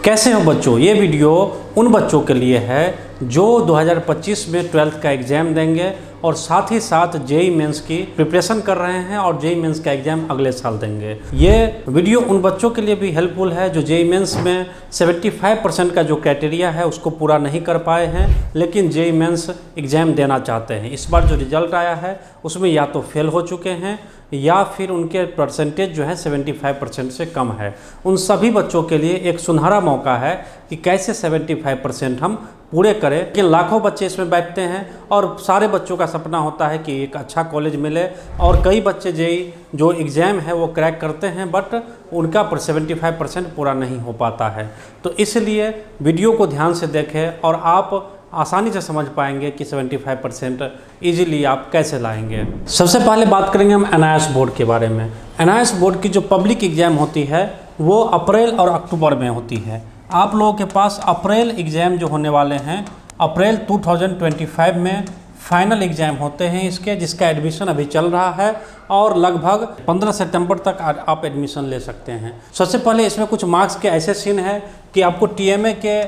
कैसे हो बच्चों, ये वीडियो उन बच्चों के लिए है जो 2025 में 12th का एग्ज़ाम देंगे और साथ ही साथ जेई मेंस की प्रिपरेशन कर रहे हैं और जेई मेंस का एग्ज़ाम अगले साल देंगे। ये वीडियो उन बच्चों के लिए भी हेल्पफुल है जो जेई मेंस में 75% का जो क्राइटेरिया है उसको पूरा नहीं कर पाए हैं, लेकिन जेई मेंस एग्ज़ाम देना चाहते हैं। इस बार जो रिजल्ट आया है उसमें या तो फेल हो चुके हैं या फिर उनके परसेंटेज जो है 75% से कम है। उन सभी बच्चों के लिए एक सुनहरा मौका है कि कैसे 75% हम पूरे करें। लेकिन लाखों बच्चे इसमें बैठते हैं और सारे बच्चों का सपना होता है कि एक अच्छा कॉलेज मिले, और कई बच्चे जेई जो एग्ज़ाम है वो क्रैक करते हैं बट उनका 75% पूरा नहीं हो पाता है। तो इसलिए वीडियो को ध्यान से देखें और आप आसानी से समझ पाएंगे कि 75% ईजिली आप कैसे लाएंगे। सबसे पहले बात करेंगे हम एनआईएस बोर्ड के बारे में। एनआईएस बोर्ड की जो पब्लिक एग्ज़ाम होती है वो अप्रैल और अक्टूबर में होती है। आप लोगों के पास अप्रैल एग्ज़ाम जो होने वाले हैं, अप्रैल 2025 में फाइनल एग्ज़ाम होते हैं इसके, जिसका एडमिशन अभी चल रहा है और लगभग 15 सितंबर तक आप एडमिशन ले सकते हैं। सबसे पहले इसमें कुछ मार्क्स के ऐसे सीन है कि आपको टीएमए के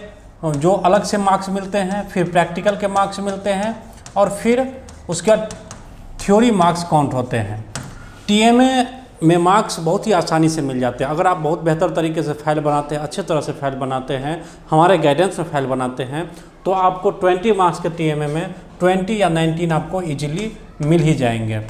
जो अलग से मार्क्स मिलते हैं, फिर प्रैक्टिकल के मार्क्स मिलते हैं और फिर उसके बाद थ्योरी मार्क्स काउंट होते हैं। टीएमए में मार्क्स बहुत ही आसानी से मिल जाते हैं अगर आप बहुत बेहतर तरीके से फाइल बनाते हैं, अच्छे तरह से फाइल बनाते हैं, हमारे गाइडेंस में फाइल बनाते हैं, तो आपको 20 मार्क्स के टीएमए में 20 या 19 आपको ईजिली मिल ही जाएंगे।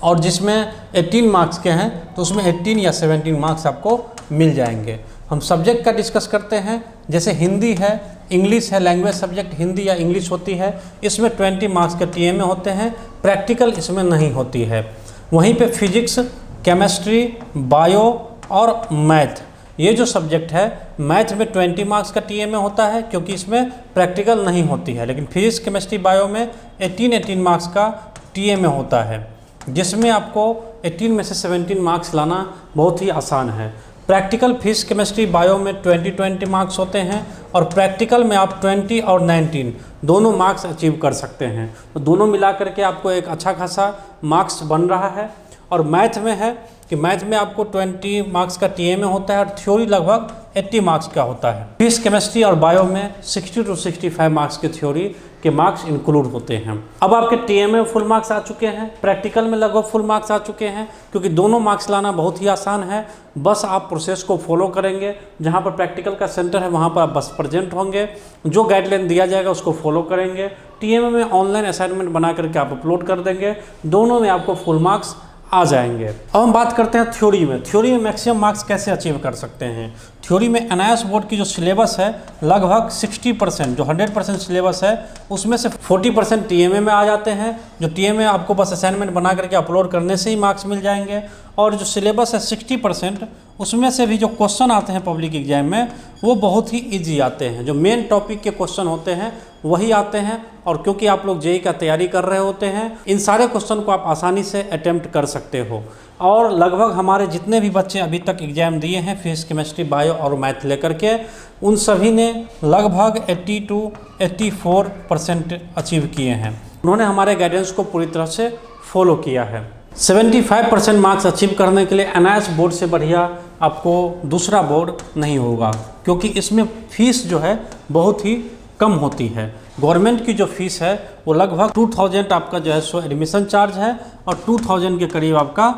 और जिसमें 18 मार्क्स के हैं तो उसमें 18 या 17 मार्क्स आपको मिल जाएंगे। हम सब्जेक्ट का डिस्कस करते हैं, जैसे हिंदी है, इंग्लिश है, लैंग्वेज सब्जेक्ट हिंदी या इंग्लिश होती है, इसमें 20 मार्क्स के टीएमए होते हैं, प्रैक्टिकल इसमें नहीं होती है। वहीं पे फिजिक्स, केमिस्ट्री, बायो और मैथ, ये जो सब्जेक्ट है, मैथ में 20 मार्क्स का टीएमए होता है क्योंकि इसमें प्रैक्टिकल नहीं होती है, लेकिन फिजिक्स, केमिस्ट्री, बायो में 18 मार्क्स का टीएमए होता है, जिसमें आपको 18 में से 17 मार्क्स लाना बहुत ही आसान है। प्रैक्टिकल फिजिक्स, केमिस्ट्री, बायो में 20 मार्क्स होते हैं और प्रैक्टिकल में आप 20 और 19 दोनों मार्क्स अचीव कर सकते हैं। तो दोनों मिला करके आपको एक अच्छा खासा मार्क्स बन रहा है। और मैथ में है कि मैथ में आपको 20 मार्क्स का टीएमए होता है और थ्योरी लगभग 80 मार्क्स का होता है। फिजिक्स, केमिस्ट्री और बायो में 60 to 65 मार्क्स के थ्योरी के मार्क्स इंक्लूड होते हैं। अब आपके टीएमए में फुल मार्क्स आ चुके हैं, प्रैक्टिकल में लगभग फुल मार्क्स आ चुके हैं, क्योंकि दोनों मार्क्स लाना बहुत ही आसान है। बस आप प्रोसेस को फॉलो करेंगे, जहाँ पर प्रैक्टिकल का सेंटर है वहाँ पर आप बस प्रेजेंट होंगे, जो गाइडलाइन दिया जाएगा उसको फॉलो करेंगे। टीएमए में ऑनलाइन असाइनमेंट बना करके आप अपलोड कर देंगे, दोनों में आपको फुल मार्क्स आ जाएंगे। अब हम बात करते हैं थ्योरी में। थ्योरी में मैक्सिमम मार्क्स कैसे अचीव कर सकते हैं। थ्योरी में एनआईएस बोर्ड की जो सिलेबस है लगभग 60%, जो 100% सिलेबस है उसमें से 40% टीएमए में आ जाते हैं। जो टीएमए आपको बस असाइनमेंट बना करके अपलोड करने से ही मार्क्स मिल जाएंगे। और जो सिलेबस है 60%, उसमें से भी जो क्वेश्चन आते हैं पब्लिक एग्जाम में वो बहुत ही ईजी आते हैं। जो मेन टॉपिक के क्वेश्चन होते हैं वही आते हैं, और क्योंकि आप लोग जेई का तैयारी कर रहे होते हैं, इन सारे क्वेश्चन को आप आसानी से अटेम्प्ट कर सकते हो। और लगभग हमारे जितने भी बच्चे अभी तक एग्ज़ाम दिए हैं फिजिक्स, केमिस्ट्री, बायो और मैथ लेकर के, उन सभी ने लगभग 80 to 84% अचीव किए हैं। उन्होंने हमारे गाइडेंस को पूरी तरह से फॉलो किया है। 75% मार्क्स अचीव करने के लिए एनआईएस बोर्ड से बढ़िया आपको दूसरा बोर्ड नहीं होगा, क्योंकि इसमें फ़ीस जो है बहुत ही कम होती है। गवर्नमेंट की जो फ़ीस है वो लगभग 2000 आपका जो है सो एडमिशन चार्ज है और 2000 के करीब आपका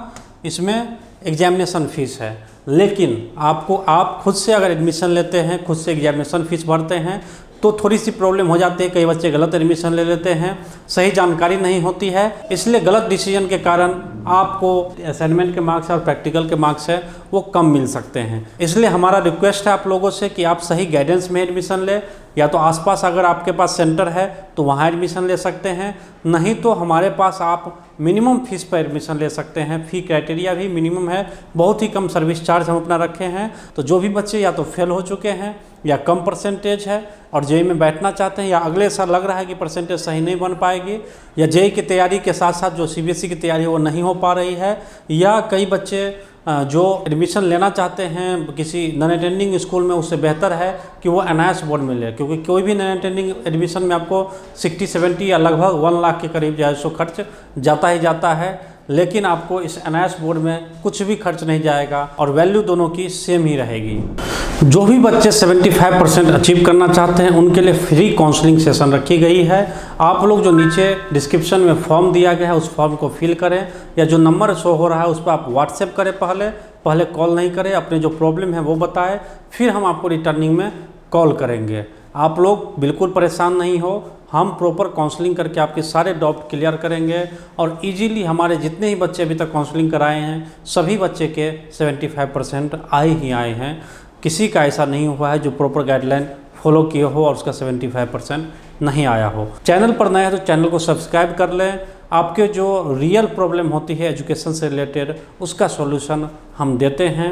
इसमें एग्जामिनेशन फ़ीस है। लेकिन आप खुद से अगर एडमिशन लेते हैं, खुद से एग्जामिनेशन फ़ीस भरते हैं, तो थोड़ी सी प्रॉब्लम हो जाती है। कई बच्चे गलत एडमिशन ले लेते हैं, सही जानकारी नहीं होती है, इसलिए गलत डिसीजन के कारण आपको असाइनमेंट के मार्क्स और प्रैक्टिकल के मार्क्स है वो कम मिल सकते हैं। इसलिए हमारा रिक्वेस्ट है आप लोगों से कि आप सही गाइडेंस में एडमिशन लें, या तो आसपास अगर आपके पास सेंटर है तो वहाँ एडमिशन ले सकते हैं, नहीं तो हमारे पास आप मिनिमम फीस पर एडमिशन ले सकते हैं। फ़ी क्राइटेरिया भी मिनिमम है, बहुत ही कम सर्विस चार्ज हम अपना रखे हैं। तो जो भी बच्चे या तो फेल हो चुके हैं या कम परसेंटेज है और जेई में बैठना चाहते हैं, या अगले साल लग रहा है कि परसेंटेज सही नहीं बन पाएगी, या जेई की तैयारी के साथ साथ जो सीबीएसई की तैयारी वो नहीं हो पा रही है, या कई बच्चे जो एडमिशन लेना चाहते हैं किसी नॉन अटेंडिंग स्कूल में, उससे बेहतर है कि वो एनआईएस बोर्ड में ले, क्योंकि कोई भी नॉन अटेंडिंग एडमिशन में आपको 60-70 या लगभग 1 लाख के करीब जो है सो खर्च जाता ही जाता है। लेकिन आपको इस NIOS बोर्ड में कुछ भी खर्च नहीं जाएगा और वैल्यू दोनों की सेम ही रहेगी। जो भी बच्चे 75% अचीव करना चाहते हैं उनके लिए फ्री काउंसलिंग सेशन रखी गई है। आप लोग जो नीचे डिस्क्रिप्शन में फॉर्म दिया गया है उस फॉर्म को फिल करें, या जो नंबर शो हो रहा है उस पर आप व्हाट्सएप करें, पहले कॉल नहीं करें, अपने जो प्रॉब्लम है वो बताएं, फिर हम आपको रिटर्निंग में कॉल करेंगे। आप लोग बिल्कुल परेशान नहीं हो, हम प्रॉपर काउंसलिंग करके आपके सारे डाउट क्लियर करेंगे और इजीली हमारे जितने ही बच्चे अभी तक काउंसलिंग कराए हैं सभी बच्चे के 75% आए ही आए हैं। किसी का ऐसा नहीं हुआ है जो प्रॉपर गाइडलाइन फॉलो किए हो और उसका 75% नहीं आया हो। चैनल पर नया है तो चैनल को सब्सक्राइब कर लें। आपके जो रियल प्रॉब्लम होती है एजुकेशन से रिलेटेड उसका सॉल्यूशन हम देते हैं।